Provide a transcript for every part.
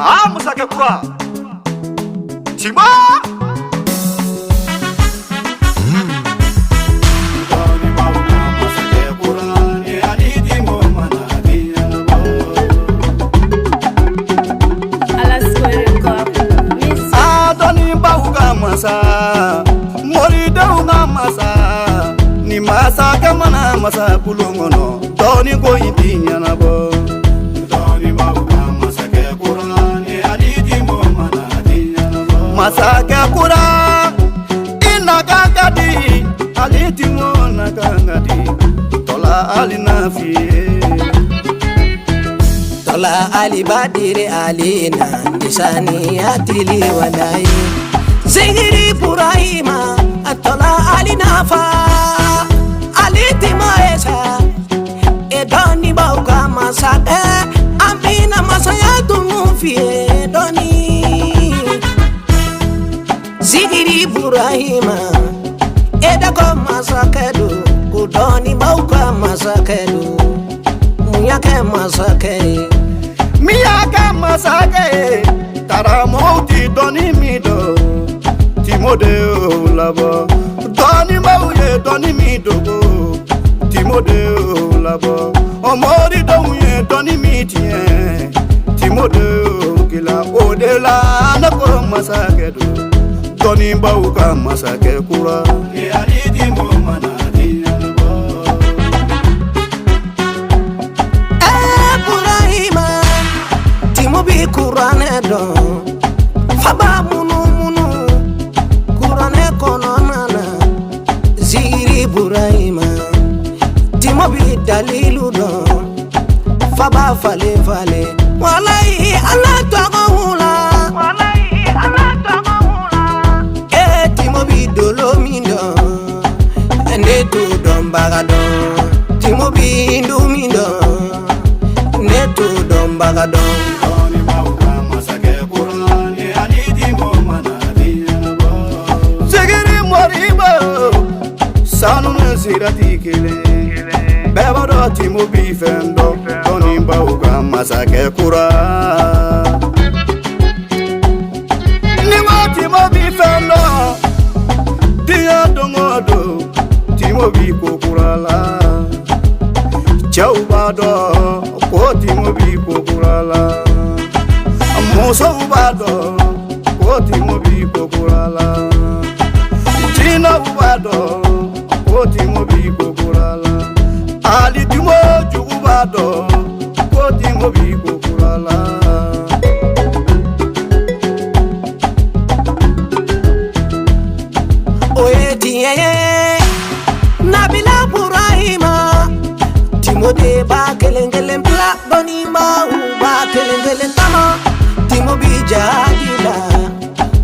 Ah, musake kura Tima masa mori daunga masa ni masa kamana masa kulungono doni go intinya na bo doni mauga masa ke qur'ani aliti mo mana dinya na bo masa ke qur'an inaga gadi aliti mo naga gadi tola alinafi tola ali badire alina disani atili walai Zigiri Burahima Atola Ali Nafa Ali Timaesa Edoni Bauka Masake Amina Masaya Tumufie Doni Zigiri Burahima Edako Masakedu Kudoni Bauka Masakedu Muyake Masake Miyake Masake Taramouti Doni Mido Timodeo labo Doni mauye Doni midogo Timodeo labo Omori donye Doni mitien Timodeo kila odela Nako masakedo Doni bauka masake kura Yali mo manadi Burahima Timobi kurane don Faba Burahima Timobi dalilu don Faba fale fale Walai Allah togohula Walai Allah togohula Timobi dolomindo Neto don bagadon Timobi ndumindo Neto don bagadon Sanu sirati kele Beba do Timobi fendo Doni mbauga masake kura Nima Timobi fendo Dia dongodo Timobi kukurala Chaubado Ko Timobi kukurala Muso ubado Ko Timobi kukurala China ubado Timobi kokurala Ali timo jugubado ko Timobi kokurala Oye tiye Nabila Burahima Timode ba kelengelen bla Doni ma ba kelengelen tama Timobi jadila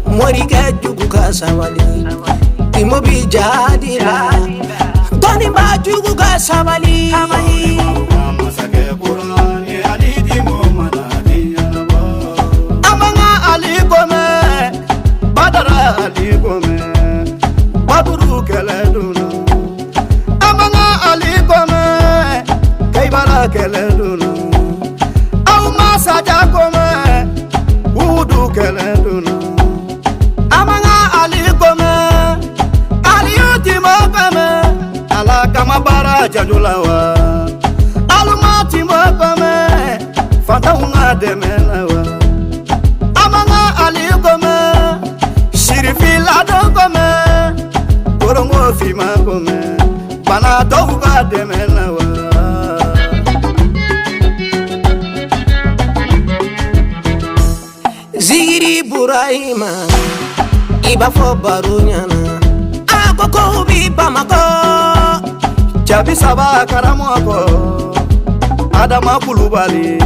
Morika jugu kasawali Timobi jadila Doni ba jugu kasawali Masake Qur'ani aliti mo manadi Amanga ali gome Badara ali gome Baduru keleduna Amanga ali gome Kaibara keleduna Au masaja gome Udu keleduna Amanga ali gome Ala kama bara jajulawa Alumati mwakame Fata unga demelawa Amanga alikome Shirifi lado kome Korongo fima kome Bana doga demelawa Zigiri Burahima Iba fo barunyana Koko ubi pamako Chabi saba karamoko Adama kulubali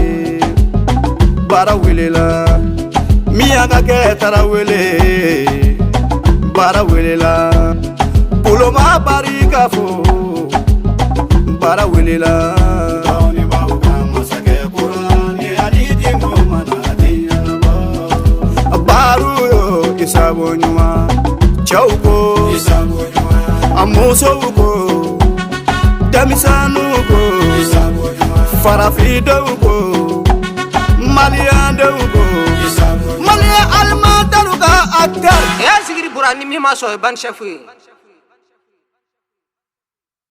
Bara wilela Miyaga ke tara wile Bara wilela Puloma barika fo Bara wilela Doni bauka masake Qur'ani aliti mo manadi Baru yo isabo nyuma Chauko Amuso uko Damisanu uko Farafide uko Maliande uko acteur. E a sigiri burani mi ma so ban chef.